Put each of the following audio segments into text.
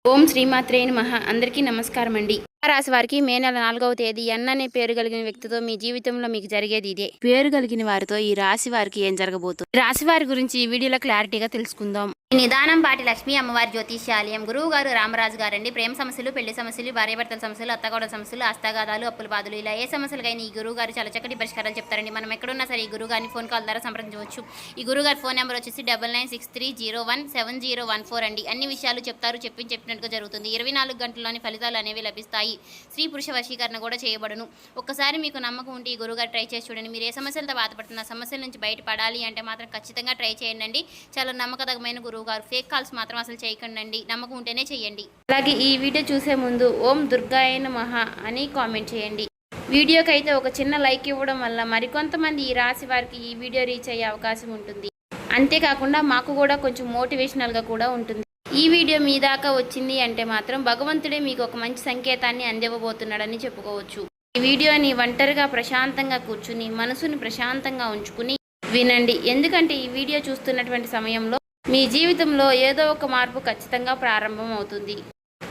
ఓం శ్రీమాత్రే నమః. అందరికీ నమస్కారం అండి. రాశి వారికి మే నెల 4వ తేదీ ఎన్ అనే పేరు కలిగిన వ్యక్తితో మీ జీవితంలో మీకు జరిగేది ఇదే. పేరు కలిగిన వారితో ఈ రాశి వారికి ఏం జరగబోతుంది, రాశి వారి గురించి ఈ వీడియోలో క్లారిటీగా తెలుసుకుందాం. నిదానం పాటి లక్ష్మీ అమ్మవారి జ్యోతిష్యాలయం గురువు గారు రామరాజు గారండి. ప్రేమ సమస్యలు, పెళ్లి సమస్యలు, భార్యాభర్తల సమస్యలు, అత్తగోడల సమస్యలు, హస్తగాదాలు, అప్పుల బాధలు, ఇలా ఏ సమస్యలకైనా ఈ గురువు గారు చాలా చక్కటి పరిష్కారాలు చెప్తారండి. మనం ఎక్కడున్నా సరే ఈ గురువు గారిని ఫోన్ కాల్ ద్వారా సంప్రదించవచ్చు. ఈ గురువు గారి ఫోన్ నెంబర్ వచ్చేసి 9963017014 అండి. అన్ని విషయాలు చెప్తారు, చెప్పినట్టుగా జరుగుతుంది. 24 గంటల్లోని ఫలితాలు అనేవి లభిస్తాయి. స్త్రీ పురుష వశీకరణ కూడా చేయబడును. ఒక్కసారి మీకు నమ్మకం ఉంటే ఈ గురువుగారు ట్రై చేసి చూడండి. మీరు ఏ సమస్యలతో బాధపడుతున్న సమస్యల నుంచి బయటపడాలి అంటే మాత్రం ఖచ్చితంగా ట్రై చేయండి. చాలా నమ్మకదగమైన గురువు గారు. ఫేక్ కాల్స్ మాత్రం అసలు చేయకండి, నమ్మకం ఉంటేనే చేయండి. అలాగే ఈ వీడియో చూసే ముందు ఓం దుర్గాయ నమః అని కామెంట్ చేయండి. వీడియోకి అయితే ఒక చిన్న లైక్ ఇవ్వడం వల్ల మరికొంతమంది ఈ రాశి వారికి ఈ వీడియో రీచ్ అయ్యే అవకాశం ఉంటుంది. అంతేకాకుండా మాకు కూడా కొంచెం మోటివేషనల్గా కూడా ఉంటుంది. ఈ వీడియో మీ దాకా వచ్చింది అంటే మాత్రం భగవంతుడే మీకు ఒక మంచి సంకేతాన్ని అందివ్వబోతున్నాడని చెప్పుకోవచ్చు. ఈ వీడియోని ఒంటరిగా ప్రశాంతంగా కూర్చుని మనసుని ప్రశాంతంగా ఉంచుకుని వినండి. ఎందుకంటే ఈ వీడియో చూస్తున్నటువంటి సమయంలో మీ జీవితంలో ఏదో ఒక మార్పు ఖచ్చితంగా ప్రారంభం అవుతుంది.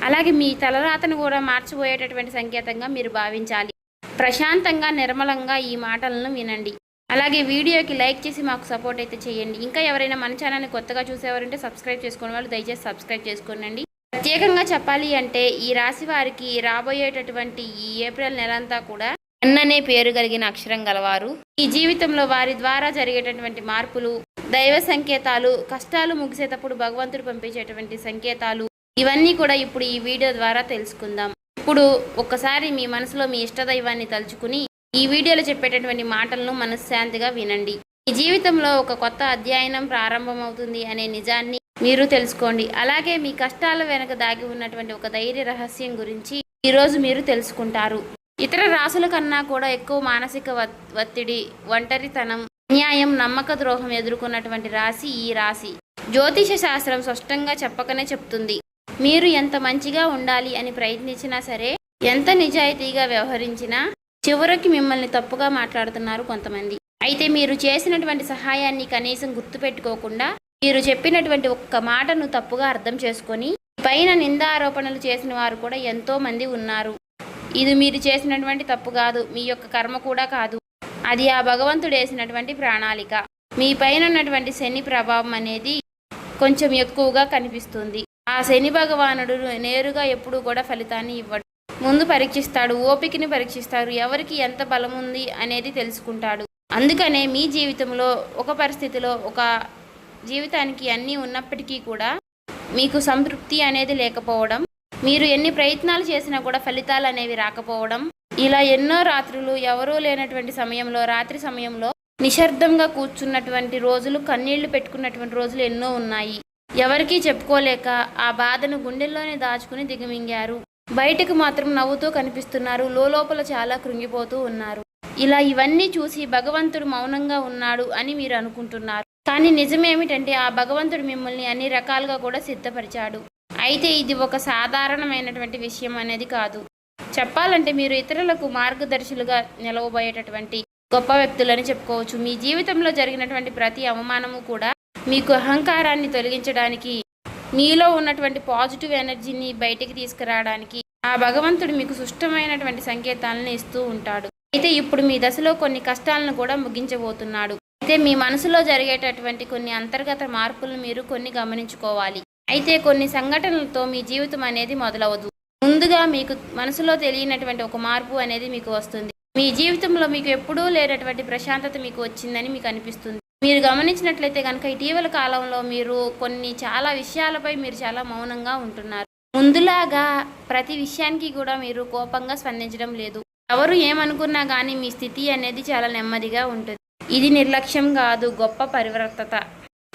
అలాగే మీ తలరాతను కూడా మార్చిపోయేటటువంటి సంకేతంగా మీరు భావించాలి. ప్రశాంతంగా నిర్మలంగా ఈ మాటలను వినండి. అలాగే వీడియోకి లైక్ చేసి మాకు సపోర్ట్ అయితే చేయండి. ఇంకా ఎవరైనా మన ఛానల్ని కొత్తగా చూసేవారంటే సబ్స్క్రైబ్ చేసుకునే వాళ్ళు దయచేసి సబ్స్క్రైబ్ చేసుకోండి. ప్రత్యేకంగా చెప్పాలి అంటే ఈ రాశి వారికి రాబోయేటటువంటి ఈ ఏప్రిల్ నెలంతా కూడా ఎన్ అనే పేరు కలిగిన అక్షరం గలవారు. ఈ జీవితంలో వారి ద్వారా జరిగేటటువంటి మార్పులు, దైవ సంకేతాలు, కష్టాలు ముగిసేటప్పుడు భగవంతుడు పంపించేటువంటి సంకేతాలు, ఇవన్నీ కూడా ఇప్పుడు ఈ వీడియో ద్వారా తెలుసుకుందాం. ఇప్పుడు ఒక్కసారి మీ మనసులో మీ ఇష్టదైవాన్ని తలుచుకుని ఈ వీడియోలో చెప్పేటటువంటి మాటలను మనశ్శాంతిగా వినండి. ఈ జీవితంలో ఒక కొత్త అధ్యయనం ప్రారంభమవుతుంది అనే నిజాన్ని మీరు తెలుసుకోండి. అలాగే మీ కష్టాల వెనక దాగి ఉన్నటువంటి ఒక ధైర్య రహస్యం గురించి ఈరోజు మీరు తెలుసుకుంటారు. ఇతర రాశుల కన్నా కూడా ఎక్కువ మానసిక ఒత్తిడి, ఒంటరితనం, అన్యాయం, నమ్మక ద్రోహం ఎదుర్కొన్నటువంటి రాశి ఈ రాశి. జ్యోతిష శాస్త్రం స్పష్టంగా చెప్పకనే చెప్తుంది. మీరు ఎంత మంచిగా ఉండాలి అని ప్రయత్నించినా సరే, ఎంత నిజాయితీగా వ్యవహరించినా చివరికి మిమ్మల్ని తప్పుగా మాట్లాడుతున్నారు కొంతమంది. అయితే మీరు చేసినటువంటి సహాయాన్ని కనీసం గుర్తుపెట్టుకోకుండా మీరు చెప్పినటువంటి ఒక్క మాటను తప్పుగా అర్థం చేసుకొని పైన నిందారోపణలు చేసిన వారు కూడా ఎంతో మంది ఉన్నారు. ఇది మీరు చేసినటువంటి తప్పు కాదు, మీ యొక్క కర్మ కూడా కాదు, అది ఆ భగవంతుడు వేసినటువంటి ప్రణాళిక. మీ పైన ఉన్నటువంటి శని ప్రభావం అనేది కొంచెం ఎక్కువగా కనిపిస్తుంది. ఆ శని భగవానుడు నేరుగా ఎప్పుడూ కూడా ఫలితాన్ని ఇవ్వడు. ముందు పరీక్షిస్తాడు, ఓపికని పరీక్షిస్తాడు, ఎవరికి ఎంత బలం ఉంది అనేది తెలుసుకుంటాడు. అందుకనే మీ జీవితంలో ఒక పరిస్థితిలో ఒక జీవితానికి అన్నీ ఉన్నప్పటికీ కూడా మీకు సంతృప్తి అనేది లేకపోవడం, మీరు ఎన్ని ప్రయత్నాలు చేసినా కూడా ఫలితాలు అనేవి రాకపోవడం, ఇలా ఎన్నో రాత్రులు ఎవరూ లేనటువంటి సమయంలో, రాత్రి సమయంలో నిశ్శబ్దంగా కూర్చున్నటువంటి రోజులు, కన్నీళ్లు పెట్టుకున్నటువంటి రోజులు ఎన్నో ఉన్నాయి. ఎవరికీ చెప్పుకోలేక ఆ బాధను గుండెల్లోనే దాచుకుని దిగమింగారు. బయటకు మాత్రం నవ్వుతూ కనిపిస్తున్నారు, లోపల చాలా కృంగిపోతూ ఉన్నారు. ఇలా ఇవన్నీ చూసి భగవంతుడు మౌనంగా ఉన్నాడు అని మీరు అనుకుంటున్నారు. కానీ నిజమేమిటంటే ఆ భగవంతుడు మిమ్మల్ని అన్ని రకాలుగా కూడా సిద్ధపరిచాడు. అయితే ఇది ఒక సాధారణమైనటువంటి విషయం అనేది కాదు. చెప్పాలంటే మీరు ఇతరులకు మార్గదర్శులుగా నిలవబోయేటటువంటి గొప్ప వ్యక్తులని చెప్పుకోవచ్చు. మీ జీవితంలో జరిగినటువంటి ప్రతి అవమానము కూడా మీకు అహంకారాన్ని తొలగించడానికి, మీలో ఉన్నటువంటి పాజిటివ్ ఎనర్జీని బయటికి తీసుకురావడానికి ఆ భగవంతుడు మీకు సుష్టమైనటువంటి సంకేతాలను ఇస్తూ ఉంటాడు. అయితే ఇప్పుడు మీ దశలో కొన్ని కష్టాలను కూడా ముగించబోతున్నాడు. అయితే మీ మనసులో జరిగేటటువంటి కొన్ని అంతర్గత మార్పులను మీరు కొన్ని గమనించుకోవాలి. అయితే కొన్ని సంఘటనలతో మీ జీవితం అనేది మొదలవదు. ముందుగా మీకు మనసులో తెలియనటువంటి ఒక మార్పు అనేది మీకు వస్తుంది. మీ జీవితంలో మీకు ఎప్పుడూ లేనటువంటి ప్రశాంతత మీకు వచ్చిందని మీకు అనిపిస్తుంది. మీరు గమనించినట్లయితే కనుక ఇటీవల కాలంలో మీరు చాలా విషయాలపై మీరు చాలా మౌనంగా ఉంటున్నారు. ముందులాగా ప్రతి విషయానికి కూడా మీరు కోపంగా స్పందించడం లేదు. ఎవరు ఏమనుకున్నా కానీ మీ స్థితి అనేది చాలా నెమ్మదిగా ఉంటుంది. ఇది నిర్లక్ష్యం కాదు, గొప్ప పరివర్తత.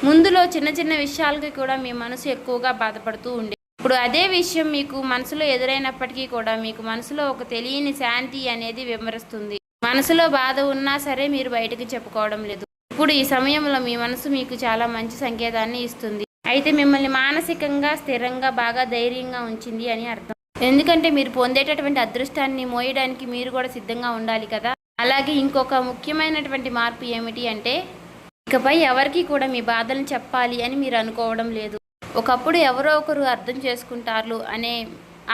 ముందులో చిన్న చిన్న విషయాలకి కూడా మీ మనసు ఎక్కువగా బాధపడుతూ ఉండే, ఇప్పుడు అదే విషయం మీకు మనసులో ఎదురైనప్పటికీ కూడా మీకు మనసులో ఒక తెలియని శాంతి అనేది విమరిస్తుంది. మనసులో బాధ ఉన్నా సరే మీరు బయటకు చెప్పుకోవడం లేదు. ఇప్పుడు ఈ సమయంలో మీ మనసు మీకు చాలా మంచి సంకేతాన్ని ఇస్తుంది. అయితే మిమ్మల్ని మానసికంగా స్థిరంగా బాగా ధైర్యంగా ఉంచింది అని అర్థం. ఎందుకంటే మీరు పొందేటటువంటి అదృష్టాన్ని మోయడానికి మీరు కూడా సిద్ధంగా ఉండాలి కదా. అలాగే ఇంకొక ముఖ్యమైనటువంటి మార్పు ఏమిటి అంటే ఇకపై ఎవరికి కూడా మీ బాధలను చెప్పాలి అని మీరు అనుకోవడం లేదు. ఒకప్పుడు ఎవరో ఒకరు అర్థం చేసుకుంటారు అనే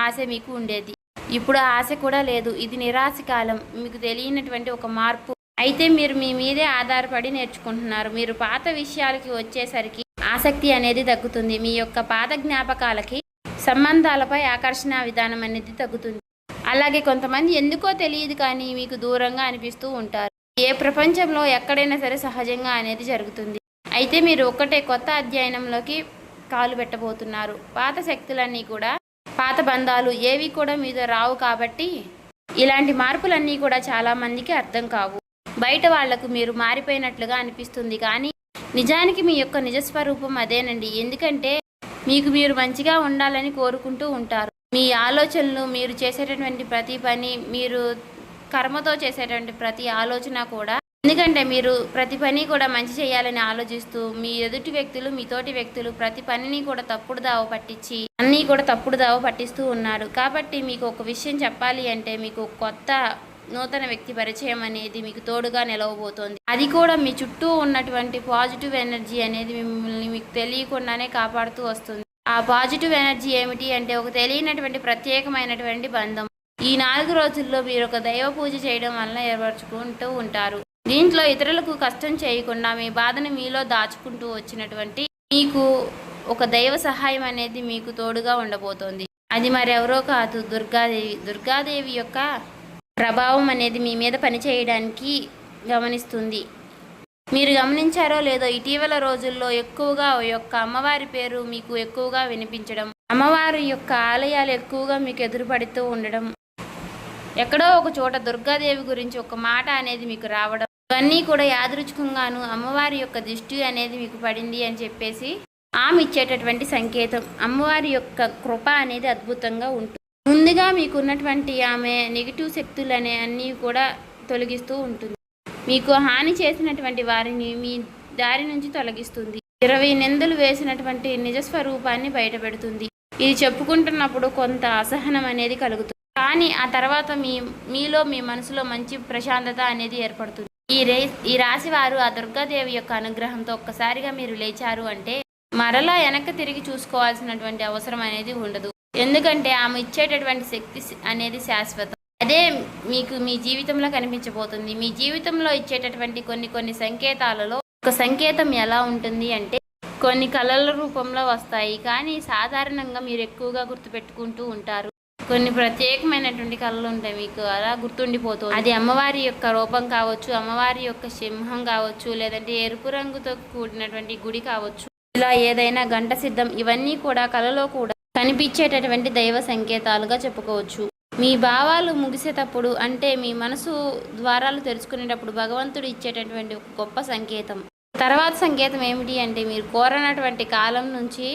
ఆశ మీకు ఉండేది. ఇప్పుడు ఆ ఆశ కూడా లేదు. ఇది నిరాశ కాలం. మీకు తెలియనటువంటి ఒక మార్పు. అయితే మీరు మీ మీదే ఆధారపడి నేర్చుకుంటున్నారు. మీరు పాత విషయాలకి వచ్చేసరికి ఆసక్తి అనేది తగ్గుతుంది. మీ యొక్క పాత జ్ఞాపకాలకి, సంబంధాలపై ఆకర్షణ విధానం అనేది తగ్గుతుంది. అలాగే కొంతమంది ఎందుకో తెలియదు కానీ మీకు దూరంగా అనిపిస్తూ ఉంటారు. ఏ ప్రపంచంలో ఎక్కడైనా సరే సహజంగా అనేది జరుగుతుంది. అయితే మీరు ఒక్కటే కొత్త అధ్యయనంలోకి కాలు పెట్టబోతున్నారు. పాత శక్తులన్నీ కూడా, పాత బంధాలు ఏవి కూడా మీతో రావు. కాబట్టి ఇలాంటి మార్పులన్నీ కూడా చాలామందికి అర్థం కావు. బయట వాళ్లకు మీరు మారిపోయినట్లుగా అనిపిస్తుంది కానీ నిజానికి మీ యొక్క నిజస్వరూపం అదేనండి. ఎందుకంటే మీకు మీరు మంచిగా ఉండాలని కోరుకుంటూ ఉంటారు. మీ ఆలోచనలు, మీరు చేసేటటువంటి ప్రతి పని, మీరు కర్మతో చేసేటువంటి ప్రతి ఆలోచన కూడా, ఎందుకంటే మీరు ప్రతి పని కూడా మంచి చేయాలని ఆలోచిస్తూ మీ ఎదుటి వ్యక్తులు, మీ తోటి వ్యక్తులు ప్రతి పనిని కూడా తప్పుడు దావ పట్టించి అన్నీ కూడా తప్పుడు దావ పట్టిస్తూ ఉన్నారు. కాబట్టి మీకు ఒక విషయం చెప్పాలి అంటే మీకు కొత్త నూతన వ్యక్తి పరిచయం అనేది మీకు తోడుగా నిలవబోతోంది. అది కూడా మీ చుట్టూ ఉన్నటువంటి పాజిటివ్ ఎనర్జీ అనేది మిమ్మల్ని మీకు తెలియకుండానే కాపాడుతూ వస్తుంది. ఆ పాజిటివ్ ఎనర్జీ ఏమిటి అంటే ఒక తెలియనటువంటి ప్రత్యేకమైనటువంటి బంధం. ఈ 4 రోజుల్లో మీరు ఒక దైవ పూజ చేయడం వల్ల ఏర్పరచుకుంటూ ఉంటారు. దీంట్లో ఇతరులకు కష్టం చేయకుండా మీ బాధను మీలో దాచుకుంటూ వచ్చినటువంటి మీకు ఒక దైవ సహాయం అనేది మీకు తోడుగా ఉండబోతోంది. అది మరెవరో కాదు, దుర్గాదేవి. దుర్గాదేవి యొక్క ప్రభావం అనేది మీ మీద పనిచేయడానికి గమనిస్తుంది. మీరు గమనించారో లేదో ఇటీవల రోజుల్లో ఎక్కువగా యొక్క అమ్మవారి పేరు మీకు ఎక్కువగా వినిపించడం, అమ్మవారి యొక్క ఆలయాలు ఎక్కువగా మీకు ఎదురుపడుతూ ఉండడం, ఎక్కడో ఒక చోట దుర్గాదేవి గురించి ఒక మాట అనేది మీకు రావడం, ఇవన్నీ కూడా యాదృచ్ఛికంగాను అమ్మవారి యొక్క దృష్టి అనేది మీకు పడింది అని చెప్పేసి ఆమె ఇచ్చేటటువంటి సంకేతం. అమ్మవారి యొక్క కృప అనేది అద్భుతంగా ఉంటుంది. ముందుగా మీకు ఉన్నటువంటి ఆమె నెగిటివ్ శక్తులు అనే అన్నీ కూడా తొలగిస్తూ ఉంటుంది. మీకు హాని చేసినటువంటి వారిని మీ దారి నుంచి తొలగిస్తుంది. 20 నిందలు వేసినటువంటి నిజస్వరూపాన్ని బయటపెడుతుంది. ఇది చెప్పుకుంటున్నప్పుడు కొంత అసహనం అనేది కలుగుతుంది. కానీ ఆ తర్వాత మీలో మీ మనసులో మంచి ప్రశాంతత అనేది ఏర్పడుతుంది. ఈ రాశి వారు ఆ దుర్గాదేవి యొక్క అనుగ్రహంతో ఒక్కసారిగా మీరు లేచారు అంటే మరలా వెనక్కి తిరిగి చూసుకోవాల్సినటువంటి అవసరం అనేది ఉండదు. ఎందుకంటే ఆమె ఇచ్చేటటువంటి శక్తి అనేది శాశ్వతం. అదే మీకు మీ జీవితంలో కనిపించబోతుంది. మీ జీవితంలో ఇచ్చేటటువంటి కొన్ని సంకేతాలలో ఒక సంకేతం ఎలా ఉంటుంది అంటే కొన్ని కళల రూపంలో వస్తాయి. కానీ సాధారణంగా మీరు ఎక్కువగా గుర్తుపెట్టుకుంటూ ఉంటారు. కొన్ని ప్రత్యేకమైనటువంటి కళలు ఉంటాయి, మీకు అలా గుర్తుండిపోతుంది. అది అమ్మవారి యొక్క రూపం కావచ్చు, అమ్మవారి యొక్క సింహం కావచ్చు, లేదంటే ఎరుపు రంగుతో కూడినటువంటి గుడి కావచ్చు, ఇలా ఏదైనా గంట సిద్ధం, ఇవన్నీ కూడా కళలో కూడా కనిపించేటటువంటి దైవ సంకేతాలుగా చెప్పుకోవచ్చు. మీ భావాలు ముగిసేటప్పుడు అంటే మీ మనసు ద్వారాలు తెరుచుకునేటప్పుడు భగవంతుడు ఇచ్చేటటువంటి ఒక గొప్ప సంకేతం. తర్వాత సంకేతం ఏమిటి అంటే మీరు కోరనటువంటి కాలం నుంచి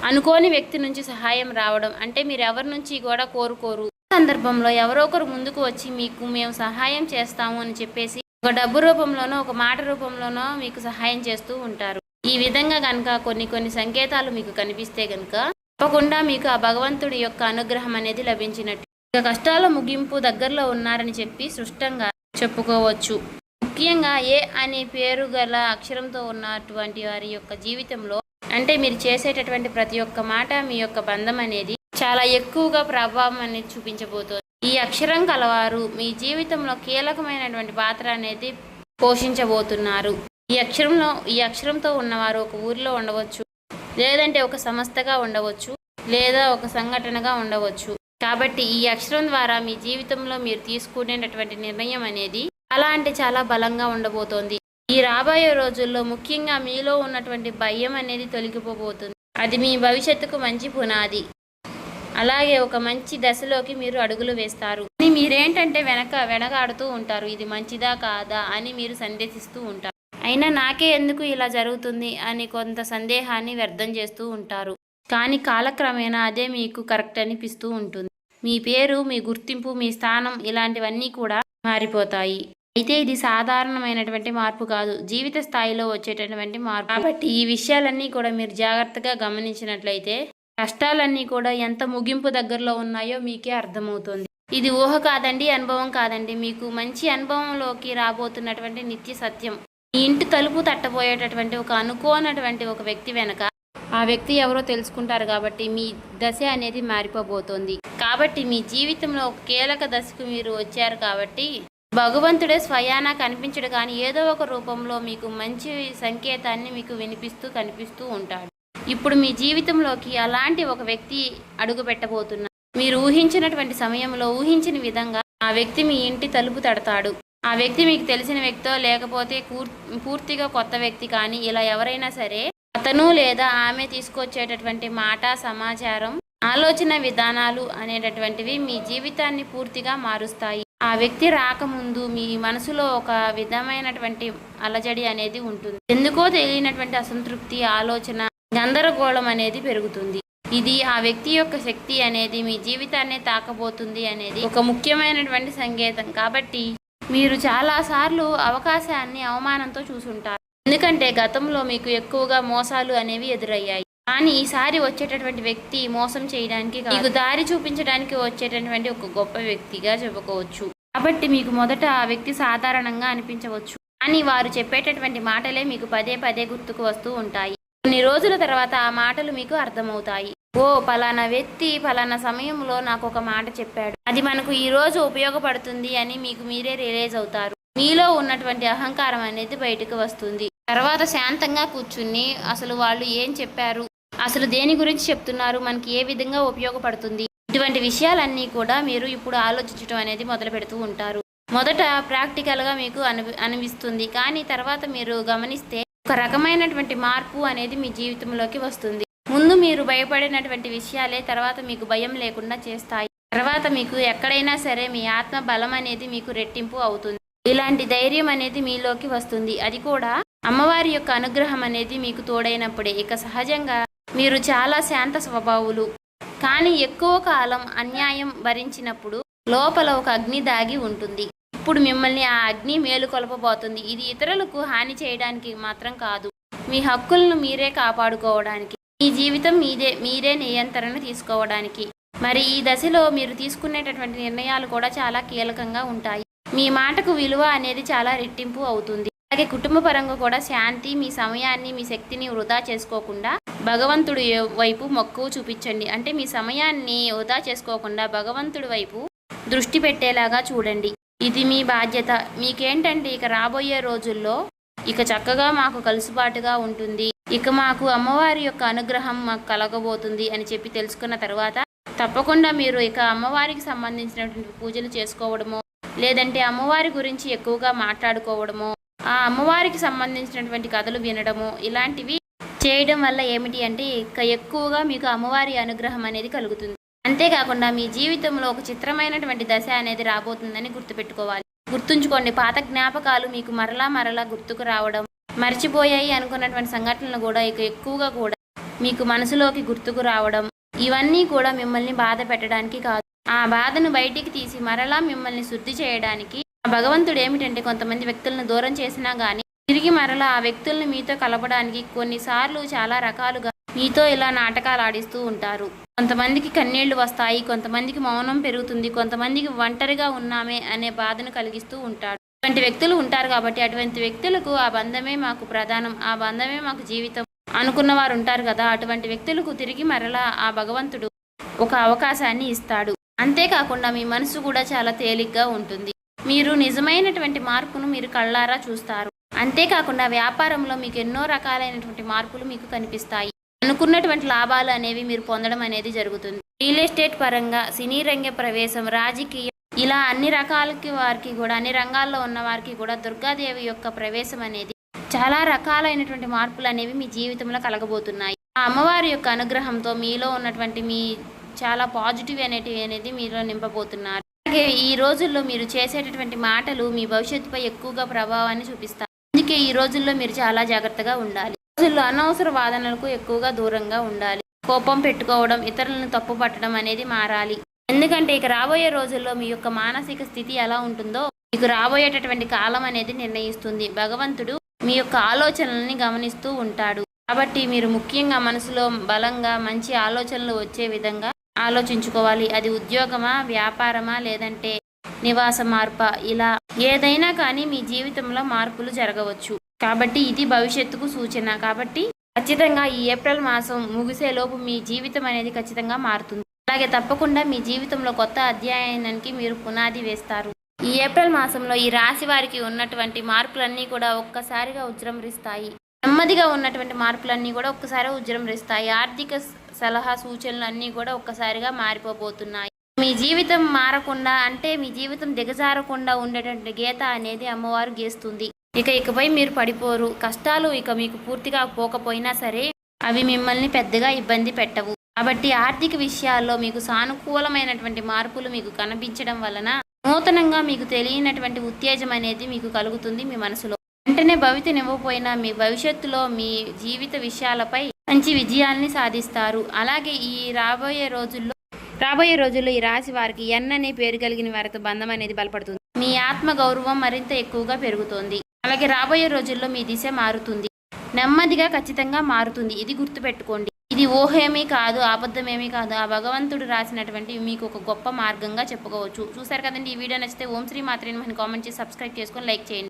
అనుకోని వ్యక్తి నుంచి సహాయం రావడం. అంటే మీరు ఎవరి నుంచి కూడా కోరుకోరు, సందర్భంలో ఎవరో ఒకరు ముందుకు వచ్చి మీకు మేము సహాయం చేస్తాము అని చెప్పేసి ఒక డబ్బు రూపంలోనో ఒక మాట రూపంలోనో మీకు సహాయం చేస్తూ ఉంటారు. ఈ విధంగా కనుక కొన్ని సంకేతాలు మీకు కనిపిస్తే కనుక తప్పకుండా మీకు ఆ భగవంతుడి యొక్క అనుగ్రహం అనేది లభించినట్టు. ఇక కష్టాల ముగింపు దగ్గరలో ఉన్నారని చెప్పి స్పష్టంగా చెప్పుకోవచ్చు. ముఖ్యంగా ఏ అనే పేరు గల అక్షరంతో ఉన్నటువంటి వారి యొక్క జీవితంలో అంటే మీరు చేసేటటువంటి ప్రతి ఒక్క మాట మీ యొక్క బంధం అనేది చాలా ఎక్కువగా ప్రభావం అనేది చూపించబోతోంది. ఈ అక్షరం కలవారు మీ జీవితంలో కీలకమైనటువంటి పాత్ర అనేది పోషించబోతున్నారు. ఈ అక్షరంతో ఉన్నవారు ఒక ఊరిలో ఉండవచ్చు, లేదంటే ఒక సంస్థగా ఉండవచ్చు, లేదా ఒక సంఘటనగా ఉండవచ్చు. కాబట్టి ఈ అక్షరం ద్వారా మీ జీవితంలో మీరు తీసుకునేటటువంటి నిర్ణయం అనేది చాలా అంటే చాలా బలంగా ఉండబోతోంది. ఈ రాబోయే రోజుల్లో ముఖ్యంగా మీలో ఉన్నటువంటి భయం అనేది తొలగిపోబోతుంది. అది మీ భవిష్యత్తుకు మంచి పునాది. అలాగే ఒక మంచి దశలోకి మీరు అడుగులు వేస్తారు. మీరేంటంటే వెనకాడుతూ ఉంటారు. ఇది మంచిదా కాదా అని మీరు సందేహిస్తూ ఉంటారు. అయినా నాకే ఎందుకు ఇలా జరుగుతుంది అని కొంత సందేహాన్ని వ్యర్థం చేస్తూ ఉంటారు. కానీ కాలక్రమేణా అదే మీకు కరెక్ట్ అనిపిస్తూ ఉంటుంది. మీ పేరు, మీ గుర్తింపు, మీ స్థానం ఇలాంటివన్నీ కూడా మారిపోతాయి. అయితే ఇది సాధారణమైనటువంటి మార్పు కాదు, జీవిత స్థాయిలో వచ్చేటటువంటి మార్పు. కాబట్టి ఈ విషయాలన్నీ కూడా మీరు జాగ్రత్తగా గమనించినట్లయితే కష్టాలన్నీ కూడా ఎంత ముగింపు దగ్గరలో ఉన్నాయో మీకే అర్థమవుతుంది. ఇది ఊహ కాదండి, అనుభవం కాదండి, మీకు మంచి అనుభవంలోకి రాబోతున్నటువంటి నిత్య సత్యం. మీ ఇంటి తలుపు తట్టబోయేటటువంటి ఒక అనుకోనటువంటి ఒక వ్యక్తి వెనక ఆ వ్యక్తి ఎవరో తెలుసుకుంటారు కాబట్టి మీ దశ అనేది మారిపోబోతోంది. కాబట్టి మీ జీవితంలో ఒక కీలక దశకు మీరు వచ్చారు కాబట్టి భగవంతుడే స్వయానా కనిపించడు కానీ ఏదో ఒక రూపంలో మీకు మంచి సంకేతాన్ని మీకు వినిపిస్తూ కనిపిస్తూ ఉంటాడు. ఇప్పుడు మీ జీవితంలోకి అలాంటి ఒక వ్యక్తి అడుగు పెట్టబోతున్నారు. మీరు ఊహించినటువంటి సమయంలో ఊహించిన విధంగా ఆ వ్యక్తి మీ ఇంటి తలుపు తడతాడు. ఆ వ్యక్తి మీకు తెలిసిన వ్యక్తో లేకపోతే పూర్తిగా కొత్త వ్యక్తి కానీ ఇలా ఎవరైనా సరే అతను లేదా ఆమె తీసుకొచ్చేటటువంటి మాట, సమాచారం, ఆలోచన విధానాలు అనేటటువంటివి మీ జీవితాన్ని పూర్తిగా మారుస్తాయి. ఆ వ్యక్తి రాకముందు మీ మనసులో ఒక విధమైనటువంటి అలజడి అనేది ఉంటుంది. ఎందుకో తెలియనటువంటి అసంతృప్తి, ఆలోచన, గందరగోళం అనేది పెరుగుతుంది. ఇది ఆ వ్యక్తి యొక్క శక్తి అనేది మీ జీవితాన్ని తాకబోతుంది అనేది ఒక ముఖ్యమైనటువంటి సంకేతం. కాబట్టి మీరు చాలాసార్లు అవకాశాన్ని అవమానంతో చూసుంటారు. ఎందుకంటే గతంలో మీకు ఎక్కువగా మోసాలు అనేవి ఎదురయ్యాయి. కానీ ఈసారి వచ్చేటటువంటి వ్యక్తి మోసం చేయడానికి మీకు దారి చూపించడానికి వచ్చేటటువంటి ఒక గొప్ప వ్యక్తిగా చెప్పుకోవచ్చు. కాబట్టి మీకు మొదట ఆ వ్యక్తి సాధారణంగా అనిపించవచ్చు, కానీ వారు చెప్పేటటువంటి మాటలే మీకు పదే పదే గుర్తుకు వస్తూ ఉంటాయి. కొన్ని రోజుల తర్వాత ఆ మాటలు మీకు అర్థమవుతాయి. ఓ పలానా వ్యక్తి పలానా సమయంలో నాకు ఒక మాట చెప్పాడు, అది మనకు ఈ రోజు ఉపయోగపడుతుంది అని మీకు మీరే రియలైజ్ అవుతారు. మీలో ఉన్నటువంటి అహంకారం అనేది బయటకు వస్తుంది. తర్వాత శాంతంగా కూర్చుని అసలు వాళ్ళు ఏం చెప్పారు, అసలు దేని గురించి చెప్తున్నారు, మనకి ఏ విధంగా ఉపయోగపడుతుంది, ఇటువంటి విషయాలన్నీ కూడా మీరు ఇప్పుడు ఆలోచించడం అనేది మొదలు పెడుతూ ఉంటారు. మొదట ప్రాక్టికల్గా మీకు అనిపిస్తుంది, కానీ తర్వాత మీరు గమనిస్తే ఒక రకమైనటువంటి మార్పు అనేది మీ జీవితంలోకి వస్తుంది. ముందు మీరు భయపడినటువంటి విషయాలే తర్వాత మీకు భయం లేకుండా చేస్తాయి. తర్వాత మీకు ఎక్కడైనా సరే మీ ఆత్మ బలం అనేది మీకు రెట్టింపు అవుతుంది. ఇలాంటి ధైర్యం అనేది మీలోకి వస్తుంది. అది కూడా అమ్మవారి యొక్క అనుగ్రహం అనేది మీకు తోడైనప్పుడే. ఇక సహజంగా మీరు చాలా శాంత స్వభావులు, కానీ ఎక్కువ కాలం అన్యాయం భరించినప్పుడు లోపల ఒక అగ్ని దాగి ఉంటుంది. ఇప్పుడు మిమ్మల్ని ఆ అగ్ని మేలుకొల్పబోతుంది. ఇది ఇతరులకు హాని చేయడానికి మాత్రం కాదు, మీ హక్కులను మీరే కాపాడుకోవడానికి, మీ జీవితం మీరే నియంత్రణ తీసుకోవడానికి. మరి ఈ దశలో మీరు తీసుకునేటటువంటి నిర్ణయాలు కూడా చాలా కీలకంగా ఉంటాయి. మీ మాటకు విలువ అనేది చాలా రెట్టింపు అవుతుంది. అలాగే కుటుంబ పరంగా కూడా శాంతి, మీ సమయాన్ని, మీ శక్తిని వృధా చేసుకోకుండా భగవంతుడి వైపు మక్కువ చూపించండి. అంటే మీ సమయాన్ని వృధా చేసుకోకుండా భగవంతుడి వైపు దృష్టి పెట్టేలాగా చూడండి. ఇది మీ బాధ్యత. మీకేంటంటే ఇక రాబోయే రోజుల్లో ఇక చక్కగా మాకు కలుసుబాటుగా ఉంటుంది, ఇక మాకు అమ్మవారి యొక్క అనుగ్రహం మాకు కలగబోతుంది అని చెప్పి తెలుసుకున్న తర్వాత తప్పకుండా మీరు ఇక అమ్మవారికి సంబంధించినటువంటి పూజలు చేసుకోవడమో, లేదంటే అమ్మవారి గురించి ఎక్కువగా మాట్లాడుకోవడమో, ఆ అమ్మవారికి సంబంధించినటువంటి కథలు వినడము, ఇలాంటివి చేయడం వల్ల ఏమిటి అంటే ఇక ఎక్కువగా మీకు అమ్మవారి అనుగ్రహం అనేది కలుగుతుంది. అంతేకాకుండా మీ జీవితంలో ఒక చిత్రమైనటువంటి దశ అనేది రాబోతుందని గుర్తుపెట్టుకోవాలి. గుర్తుంచుకోండి, పాత జ్ఞాపకాలు మీకు మరలా గుర్తుకు రావడం, మర్చిపోయాయి అనుకున్నటువంటి సంఘటనలు కూడా ఇక ఎక్కువగా కూడా మీకు మనసులోకి గుర్తుకు రావడం, ఇవన్నీ కూడా మిమ్మల్ని బాధ పెట్టడానికి కాదు, ఆ బాధను బయటికి తీసి మరలా మిమ్మల్ని శుద్ధి చేయడానికి. భగవంతుడు ఏమిటంటే కొంతమంది వ్యక్తులను దూరం చేసినా కానీ తిరిగి మరలా ఆ వ్యక్తుల్ని మీతో కలపడానికి కొన్నిసార్లు చాలా రకాలుగా మీతో ఇలా నాటకాలు ఆడిస్తూ ఉంటారు. కొంతమందికి కన్నీళ్లు వస్తాయి, కొంతమందికి మౌనం పెరుగుతుంది, కొంతమందికి ఒంటరిగా ఉన్నామే అనే బాధను కలిగిస్తూ ఉంటాడు. అటువంటి వ్యక్తులు ఉంటారు. కాబట్టి అటువంటి వ్యక్తులకు ఆ బంధమే మాకు ప్రధానం, ఆ బంధమే మాకు జీవితం అనుకున్న వారు ఉంటారు కదా, అటువంటి వ్యక్తులకు తిరిగి మరలా ఆ భగవంతుడు ఒక అవకాశాన్ని ఇస్తాడు. అంతేకాకుండా మీ మనసు కూడా చాలా తేలిగ్గా ఉంటుంది. మీరు నిజమైనటువంటి మార్పును మీరు కళ్ళారా చూస్తారు. అంతేకాకుండా వ్యాపారంలో మీకు ఎన్నో రకాలైనటువంటి మార్పులు మీకు కనిపిస్తాయి. అనుకున్నటువంటి లాభాలు అనేవి మీరు పొందడం అనేది జరుగుతుంది. రియల్ ఎస్టేట్ పరంగా, సినీ రంగ ప్రవేశం, రాజకీయం, ఇలా అన్ని రకాలకి వారికి కూడా, అన్ని రంగాల్లో ఉన్న వారికి కూడా దుర్గాదేవి యొక్క ప్రవేశం అనేది చాలా రకాలైనటువంటి మార్పులు అనేవి మీ జీవితంలో కలగబోతున్నాయి. ఆ అమ్మవారి యొక్క అనుగ్రహంతో మీలో ఉన్నటువంటి మీ చాలా పాజిటివ్ అనేది మీలో నింపబోతున్నారు. అలాగే ఈ రోజుల్లో మీరు చేసేటటువంటి మాటలు మీ భవిష్యత్తుపై ఎక్కువగా ప్రభావాన్ని చూపిస్తాయి. అందుకే ఈ రోజుల్లో మీరు చాలా జాగ్రత్తగా ఉండాలి. రోజుల్లో అనవసర వాదనలకు ఎక్కువగా దూరంగా ఉండాలి. కోపం పెట్టుకోవడం, ఇతరులను తప్పు పట్టడం అనేది మారాలి. ఎందుకంటే ఇక రాబోయే రోజుల్లో మీ యొక్క మానసిక స్థితి ఎలా ఉంటుందో మీకు రాబోయేటటువంటి కాలం అనేది నిర్ణయిస్తుంది. భగవంతుడు మీ యొక్క ఆలోచనల్ని గమనిస్తూ ఉంటాడు. కాబట్టి మీరు ముఖ్యంగా మనసులో బలంగా మంచి ఆలోచనలు వచ్చే విధంగా ఆలోచించుకోవాలి. అది ఉద్యోగమా, వ్యాపారమా, లేదంటే నివాస మార్పా, ఇలా ఏదైనా కానీ మీ జీవితంలో మార్పులు జరగవచ్చు. కాబట్టి ఇది భవిష్యత్తుకు సూచన. కాబట్టి ఖచ్చితంగా ఈ ఏప్రిల్ మాసం ముగిసేలోపు మీ జీవితం అనేది ఖచ్చితంగా మారుతుంది. అలాగే తప్పకుండా మీ జీవితంలో కొత్త అధ్యాయానికి మీరు పునాది వేస్తారు. ఈ ఏప్రిల్ మాసంలో ఈ రాశి వారికి ఉన్నటువంటి మార్పులన్నీ కూడా ఒక్కసారిగా ఉజృంభిస్తాయి. నెమ్మదిగా ఉన్నటువంటి మార్పులన్నీ కూడా ఒక్కసారి ఉజృంభిస్తాయి. ఆర్థిక సలహా సూచనలు అన్నీ కూడా ఒక్కసారిగా మారిపోబోతున్నాయి. మీ జీవితం మారకుండా అంటే మీ జీవితం దిగజారకుండా ఉండేటువంటి గీత అనేది అమ్మవారు గీస్తుంది. ఇకపై మీరు పడిపోరు. కష్టాలు ఇక మీకు పూర్తిగా పోకపోయినా సరే అవి మిమ్మల్ని పెద్దగా ఇబ్బంది పెట్టవు. కాబట్టి ఆర్థిక విషయాల్లో మీకు సానుకూలమైనటువంటి మార్పులు మీకు కనిపించడం వలన నూతనంగా మీకు తెలియనటువంటి ఉత్తేజం అనేది మీకు కలుగుతుంది మీ మనసులో. వెంటనే భవితనివ్వకపోయినా మీ భవిష్యత్తులో మీ జీవిత విషయాలపై మంచి విజయాల్ని సాధిస్తారు. అలాగే ఈ రాబోయే రోజుల్లో ఈ రాశి వారికి ఎన్ అనే పేరు కలిగిన వారితో బంధం అనేది బలపడుతుంది. మీ ఆత్మ గౌరవం మరింత ఎక్కువగా పెరుగుతుంది. అలాగే రాబోయే రోజుల్లో మీ దిశ మారుతుంది. నెమ్మదిగా ఖచ్చితంగా మారుతుంది. ఇది గుర్తుపెట్టుకోండి. ఇది ఊహేమీ కాదు, అబద్ధమేమీ కాదు. ఆ భగవంతుడు రాసినటువంటి మీకు ఒక గొప్ప మార్గంగా చెప్పుకోవచ్చు. చూసారు కదండి. ఈ వీడియో నచ్చితే ఓం శ్రీ మాత్రే నమః కామెంట్ చేసి సబ్స్క్రైబ్ చేసుకొని లైక్ చేయండి.